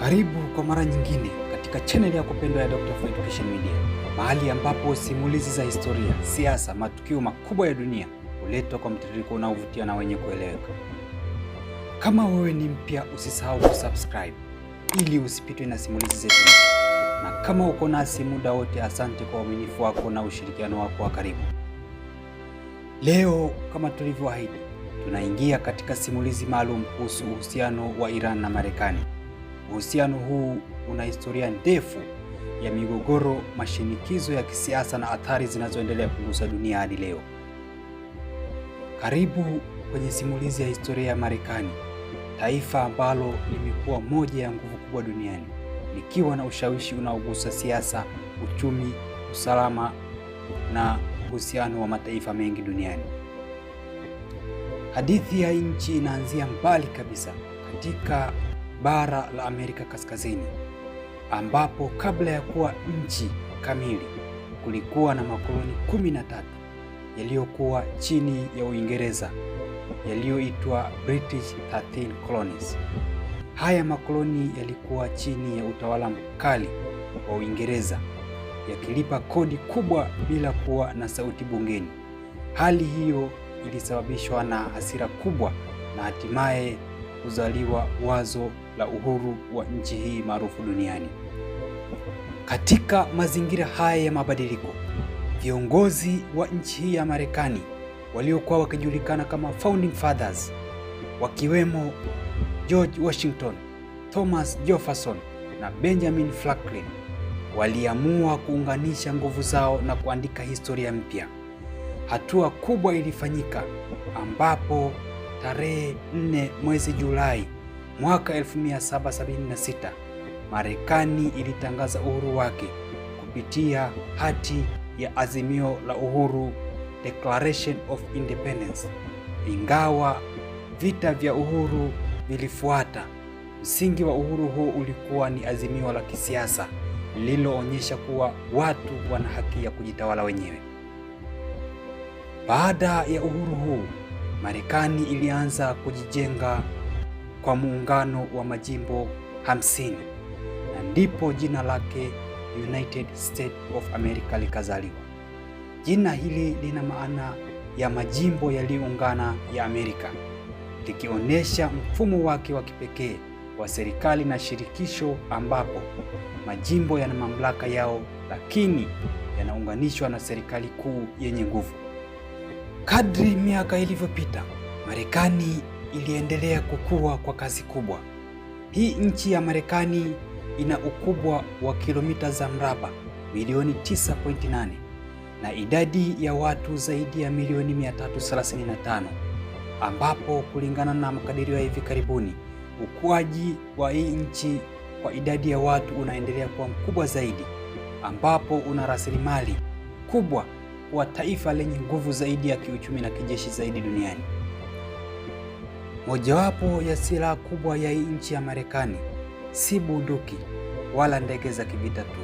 Karibu kwa mara nyingine katika channel ya kupendwa ya Dr. For Education Media, mahali ambapo simulizi za historia, siasa, matukio makubwa ya dunia huletwa kwa mtiririko unaovutia na wenye kueleweka. Kama wewe ni mpya, usisahau kusubscribe ili usipitwe na simulizi zetu. Na kama uko nasi muda wote, asante kwa uaminifu wako na ushirikiano wako wa karibu. Leo kama tulivyoahidi, tunaingia katika simulizi maalum kuhusu uhusiano wa Iran na Marekani. Uhusiano huu una historia ndefu ya migogoro, mashinikizo ya kisiasa na athari zinazoendelea kugusa dunia hadi leo. Karibu kwenye simulizi ya historia ya Marekani, taifa ambalo limekuwa moja ya nguvu kubwa duniani, likiwa na ushawishi unaogusa siasa, uchumi, usalama na uhusiano wa mataifa mengi duniani. Hadithi ya nchi inaanzia mbali kabisa katika bara la Amerika Kaskazini, ambapo kabla ya kuwa nchi kamili kulikuwa na makoloni 13 yaliyokuwa chini ya Uingereza yaliyoitwa British 13 Colonies. Haya makoloni yalikuwa chini ya utawala mkali wa Uingereza, yakilipa kodi kubwa bila kuwa na sauti bungeni. Hali hiyo ilisababishwa na hasira kubwa na hatimaye kuzaliwa wazo la uhuru wa nchi hii maarufu duniani. Katika mazingira haya ya mabadiliko, viongozi wa nchi hii ya Marekani waliokuwa wakijulikana kama Founding Fathers, wakiwemo George Washington, Thomas Jefferson na Benjamin Franklin, waliamua kuunganisha nguvu zao na kuandika historia mpya. Hatua kubwa ilifanyika ambapo tarehe 4 mwezi Julai mwaka 1776 Marekani ilitangaza uhuru wake kupitia hati ya Azimio la Uhuru, Declaration of Independence. Ingawa vita vya uhuru vilifuata, msingi wa uhuru huo ulikuwa ni azimio la kisiasa lililoonyesha kuwa watu wana haki ya kujitawala wenyewe. Baada ya uhuru huu, Marekani ilianza kujijenga kwa muungano wa majimbo 50, na ndipo jina lake United States of America likazaliwa. Jina hili lina maana ya majimbo yaliyoungana ya Amerika, likionyesha mfumo wake wa kipekee wa serikali na shirikisho, ambapo majimbo yana mamlaka yao lakini yanaunganishwa na serikali kuu yenye nguvu. Kadri miaka ilivyopita, Marekani iliendelea kukua kwa kasi kubwa. Hii nchi ya Marekani ina ukubwa wa kilomita za mraba milioni 9.8 na idadi ya watu zaidi ya milioni 335, ambapo kulingana na makadirio ya hivi karibuni, ukuaji wa hii nchi kwa idadi ya watu unaendelea kuwa mkubwa zaidi, ambapo una rasilimali kubwa wa taifa lenye nguvu zaidi ya kiuchumi na kijeshi zaidi duniani. Mojawapo ya silaha kubwa ya nchi ya Marekani si bunduki wala ndege za kivita tu,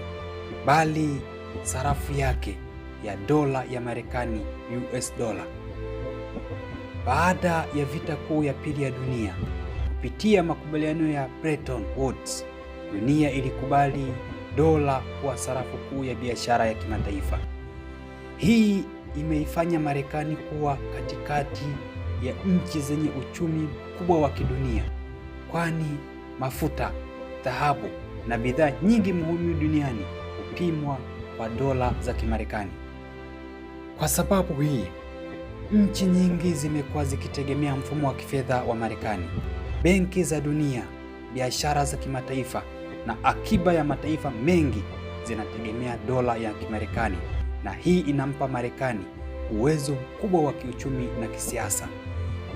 bali sarafu yake ya dola ya Marekani, US dollar. Baada ya vita kuu ya pili ya dunia, kupitia makubaliano ya Bretton Woods, dunia ilikubali dola kuwa sarafu kuu ya biashara ya kimataifa. Hii imeifanya Marekani kuwa katikati ya nchi zenye uchumi mkubwa wa kidunia, kwani mafuta, dhahabu na bidhaa nyingi muhimu duniani hupimwa kwa dola za Kimarekani. Kwa sababu hii, nchi nyingi zimekuwa zikitegemea mfumo wa kifedha wa Marekani. Benki za dunia, biashara za kimataifa na akiba ya mataifa mengi zinategemea dola ya Kimarekani, na hii inampa Marekani uwezo mkubwa wa kiuchumi na kisiasa.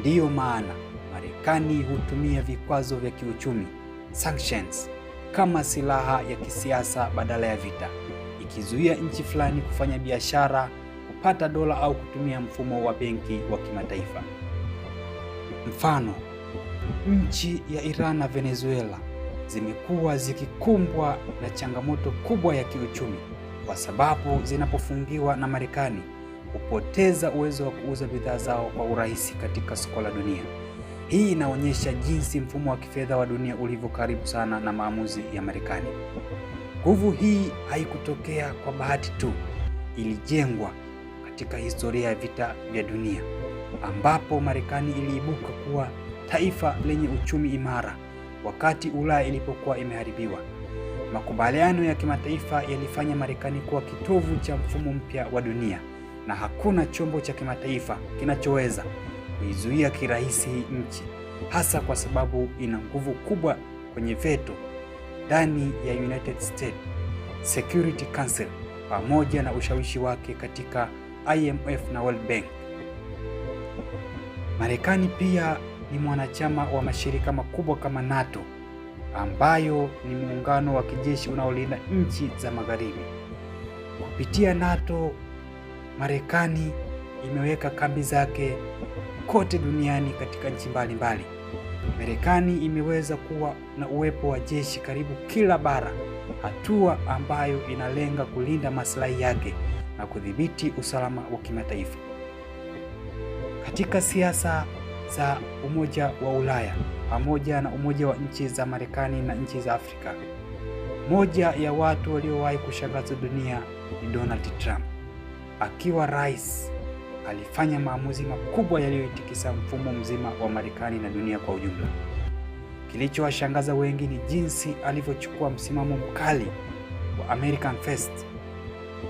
Ndiyo maana Marekani hutumia vikwazo vya kiuchumi, sanctions, kama silaha ya kisiasa badala ya vita, ikizuia nchi fulani kufanya biashara, kupata dola au kutumia mfumo wa benki wa kimataifa. Mfano, nchi ya Iran na Venezuela zimekuwa zikikumbwa na changamoto kubwa ya kiuchumi kwa sababu zinapofungiwa na Marekani hupoteza uwezo wa kuuza bidhaa zao kwa urahisi katika soko la dunia. Hii inaonyesha jinsi mfumo wa kifedha wa dunia ulivyo karibu sana na maamuzi ya Marekani. Nguvu hii haikutokea kwa bahati tu, ilijengwa katika historia ya vita vya dunia, ambapo Marekani iliibuka kuwa taifa lenye uchumi imara wakati Ulaya ilipokuwa imeharibiwa. Makubaliano ya kimataifa yalifanya Marekani kuwa kitovu cha mfumo mpya wa dunia, na hakuna chombo cha kimataifa kinachoweza kuizuia kirahisi hii nchi, hasa kwa sababu ina nguvu kubwa kwenye veto ndani ya United States Security Council pamoja na ushawishi wake katika IMF na World Bank. Marekani pia ni mwanachama wa mashirika makubwa kama NATO, ambayo ni muungano wa kijeshi unaolinda nchi za magharibi. Kupitia NATO, Marekani imeweka kambi zake kote duniani katika nchi mbalimbali. Marekani imeweza kuwa na uwepo wa jeshi karibu kila bara, hatua ambayo inalenga kulinda maslahi yake na kudhibiti usalama wa kimataifa. Katika siasa za Umoja wa Ulaya pamoja na Umoja wa nchi za Marekani na nchi za Afrika, moja ya watu waliowahi kushangaza dunia ni Donald Trump. Akiwa rais, alifanya maamuzi makubwa yaliyoitikisa mfumo mzima wa Marekani na dunia kwa ujumla. Kilichowashangaza wengi ni jinsi alivyochukua msimamo mkali wa American First,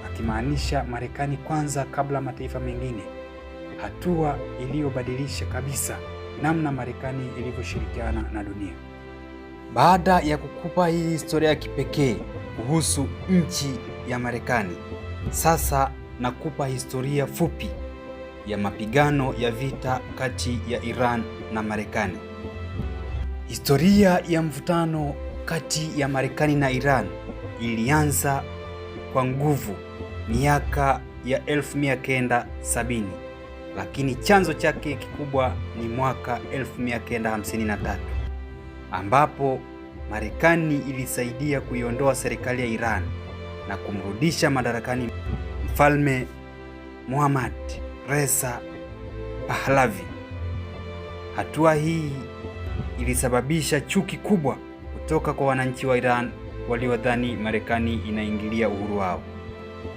akimaanisha Marekani kwanza kabla mataifa mengine, hatua iliyobadilisha kabisa namna Marekani ilivyoshirikiana na dunia. Baada ya kukupa hii historia ya kipekee kuhusu nchi ya Marekani, sasa nakupa historia fupi ya mapigano ya vita kati ya Iran na Marekani. Historia ya mvutano kati ya Marekani na Iran ilianza kwa nguvu miaka ya 1970, lakini chanzo chake kikubwa ni mwaka 1953 ambapo Marekani ilisaidia kuiondoa serikali ya Iran na kumrudisha madarakani Mfalme Mohammad Reza Pahlavi. Hatua hii ilisababisha chuki kubwa kutoka kwa wananchi wa Iran waliodhani Marekani inaingilia uhuru wao.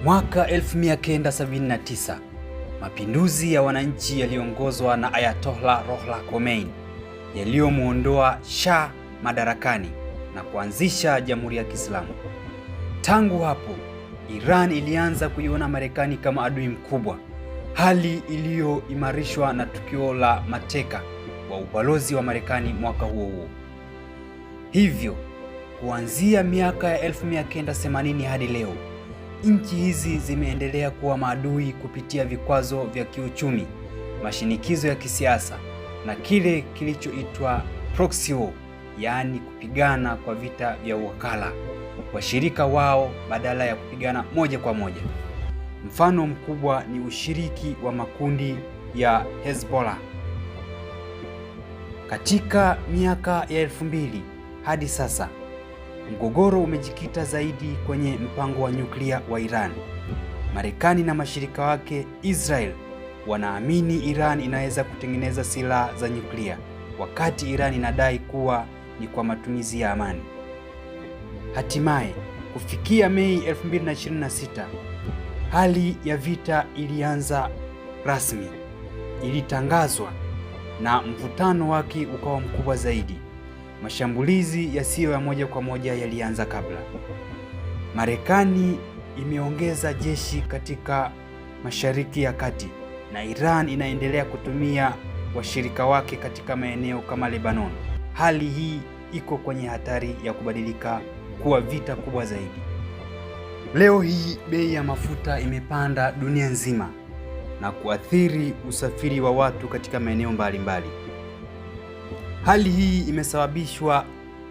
Mwaka 1979, mapinduzi ya wananchi yaliongozwa na Ayatollah Ruhollah Khomeini yaliyomuondoa Shah madarakani na kuanzisha Jamhuri ya Kiislamu. Tangu hapo, Iran ilianza kuiona Marekani kama adui mkubwa, hali iliyoimarishwa na tukio la mateka wa ubalozi wa Marekani mwaka huo huo. Hivyo, kuanzia miaka ya 1980 hadi leo, nchi hizi zimeendelea kuwa maadui kupitia vikwazo vya kiuchumi, mashinikizo ya kisiasa na kile kilichoitwa proxy war, yaani kupigana kwa vita vya uwakala washirika wao badala ya kupigana moja kwa moja. Mfano mkubwa ni ushiriki wa makundi ya Hezbollah. Katika miaka ya 2000 hadi sasa, mgogoro umejikita zaidi kwenye mpango wa nyuklia wa Iran. Marekani na mashirika wake Israel wanaamini Iran inaweza kutengeneza silaha za nyuklia, wakati Iran inadai kuwa ni kwa matumizi ya amani. Hatimaye, kufikia Mei 2026, hali ya vita ilianza rasmi. Ilitangazwa na mvutano wake ukawa mkubwa zaidi. Mashambulizi yasiyo ya moja kwa moja yalianza kabla. Marekani imeongeza jeshi katika Mashariki ya Kati na Iran inaendelea kutumia washirika wake katika maeneo kama Lebanon. Hali hii iko kwenye hatari ya kubadilika kuwa vita kubwa zaidi. Leo hii bei ya mafuta imepanda dunia nzima na kuathiri usafiri wa watu katika maeneo mbalimbali. Hali hii imesababishwa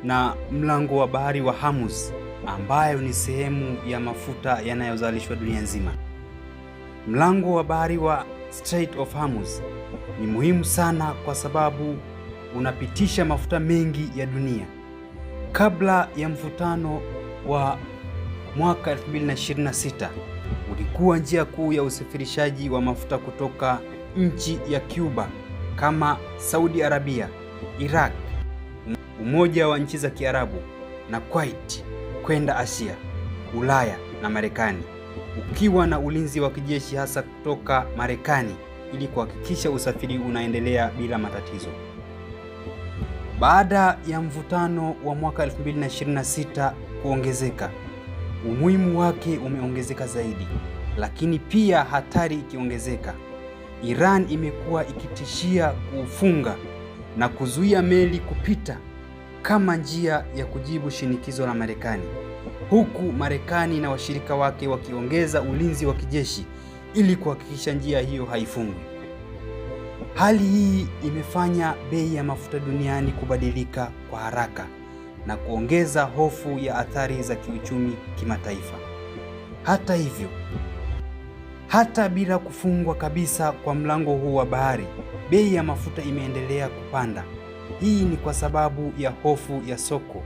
na mlango wa bahari wa Hormuz, ambayo ni sehemu ya mafuta yanayozalishwa dunia nzima. Mlango wa bahari wa Strait of Hormuz ni muhimu sana kwa sababu unapitisha mafuta mengi ya dunia. Kabla ya mvutano wa mwaka 2026, ulikuwa njia kuu ya usafirishaji wa mafuta kutoka nchi ya Cuba kama Saudi Arabia Iraq, Umoja wa Nchi za Kiarabu na Kuwait kwenda Asia, Ulaya na Marekani, ukiwa na ulinzi wa kijeshi hasa kutoka Marekani ili kuhakikisha usafiri unaendelea bila matatizo. Baada ya mvutano wa mwaka 2026 kuongezeka, umuhimu wake umeongezeka zaidi, lakini pia hatari ikiongezeka. Iran imekuwa ikitishia kufunga na kuzuia meli kupita kama njia ya kujibu shinikizo la Marekani, huku Marekani na washirika wake wakiongeza ulinzi wa kijeshi ili kuhakikisha njia hiyo haifungwi. Hali hii imefanya bei ya mafuta duniani kubadilika kwa haraka na kuongeza hofu ya athari za kiuchumi kimataifa. Hata hivyo, hata bila kufungwa kabisa kwa mlango huu wa bahari, bei ya mafuta imeendelea kupanda. Hii ni kwa sababu ya hofu ya soko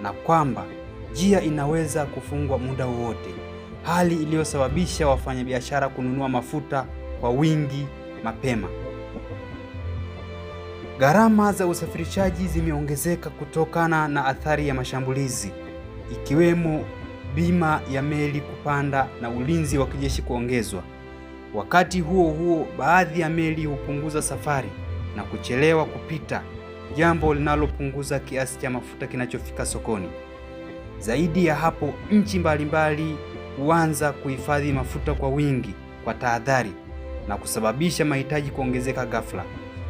na kwamba njia inaweza kufungwa muda wowote, hali iliyosababisha wafanyabiashara kununua mafuta kwa wingi mapema. Gharama za usafirishaji zimeongezeka kutokana na athari ya mashambulizi, ikiwemo bima ya meli kupanda na ulinzi wa kijeshi kuongezwa. Wakati huo huo, baadhi ya meli hupunguza safari na kuchelewa kupita, jambo linalopunguza kiasi cha mafuta kinachofika sokoni. Zaidi ya hapo, nchi mbalimbali huanza kuhifadhi mafuta kwa wingi kwa tahadhari na kusababisha mahitaji kuongezeka ghafla.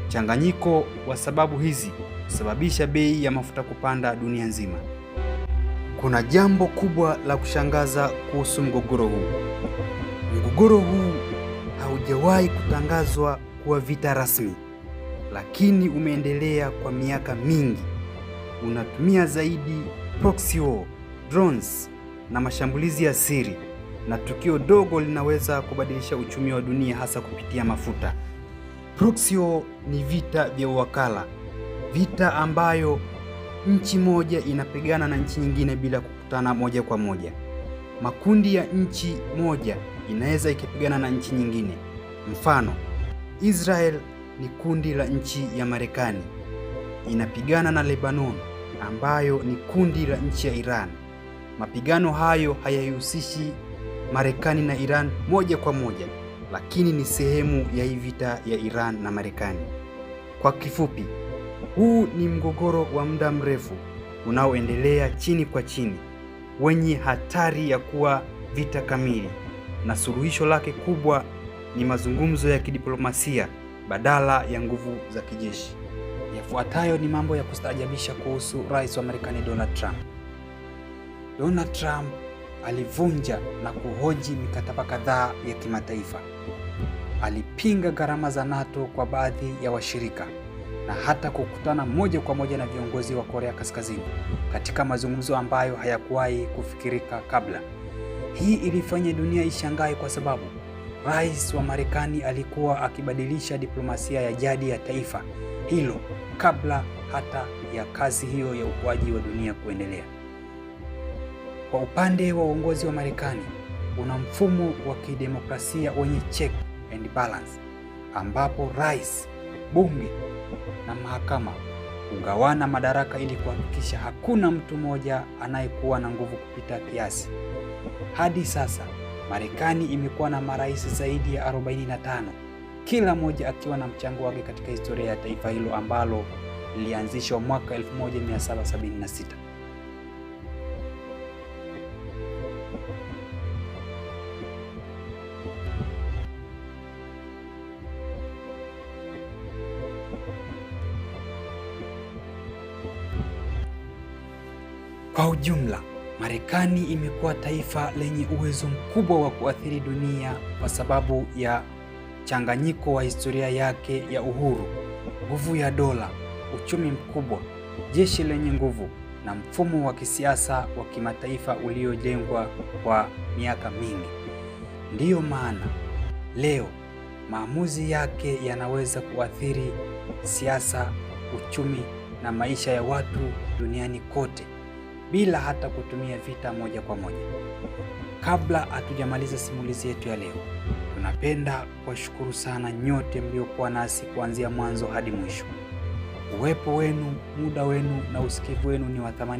Mchanganyiko wa sababu hizi husababisha bei ya mafuta kupanda dunia nzima. Kuna jambo kubwa la kushangaza kuhusu mgogoro huu. Mgogoro huu haujawahi kutangazwa kuwa vita rasmi, lakini umeendelea kwa miaka mingi. Unatumia zaidi proxy war, drones na mashambulizi ya siri, na tukio dogo linaweza kubadilisha uchumi wa dunia, hasa kupitia mafuta. Proxy war ni vita vya uwakala, vita ambayo nchi moja inapigana na nchi nyingine bila kukutana moja kwa moja. Makundi ya nchi moja inaweza ikipigana na nchi nyingine. Mfano, Israel ni kundi la nchi ya Marekani, inapigana na Lebanon ambayo ni kundi la nchi ya Iran. Mapigano hayo hayahusishi Marekani na Iran moja kwa moja, lakini ni sehemu ya hii vita ya Iran na Marekani. Kwa kifupi, huu ni mgogoro wa muda mrefu unaoendelea chini kwa chini, wenye hatari ya kuwa vita kamili, na suluhisho lake kubwa ni mazungumzo ya kidiplomasia badala ya nguvu za kijeshi. Yafuatayo ni mambo ya kustaajabisha kuhusu Rais wa Marekani Donald Trump. Donald Trump alivunja na kuhoji mikataba kadhaa ya kimataifa. Alipinga gharama za NATO kwa baadhi ya washirika na hata kukutana moja kwa moja na viongozi wa Korea Kaskazini katika mazungumzo ambayo hayakuwahi kufikirika kabla. Hii ilifanya dunia ishangae kwa sababu Rais wa Marekani alikuwa akibadilisha diplomasia ya jadi ya taifa hilo kabla hata ya kazi hiyo ya ukuaji wa dunia kuendelea. Kwa upande wa uongozi wa Marekani, una mfumo wa kidemokrasia wenye check and balance, ambapo rais, bunge na mahakama hugawana madaraka ili kuhakikisha hakuna mtu mmoja anayekuwa na nguvu kupita kiasi. Hadi sasa, Marekani imekuwa na marais zaidi ya 45, kila mmoja akiwa na mchango wake katika historia ya taifa hilo ambalo lilianzishwa mwaka 1776. Kwa ujumla, Marekani imekuwa taifa lenye uwezo mkubwa wa kuathiri dunia kwa sababu ya changanyiko wa historia yake ya uhuru, nguvu ya dola, uchumi mkubwa, jeshi lenye nguvu na mfumo wa kisiasa wa kimataifa uliojengwa kwa miaka mingi. Ndiyo maana leo maamuzi yake yanaweza kuathiri siasa, uchumi na maisha ya watu duniani kote bila hata kutumia vita moja kwa moja. Kabla hatujamaliza simulizi yetu ya leo, tunapenda kuwashukuru sana nyote mliokuwa nasi kuanzia mwanzo hadi mwisho. Uwepo wenu, muda wenu na usikivu wenu ni wa thamani.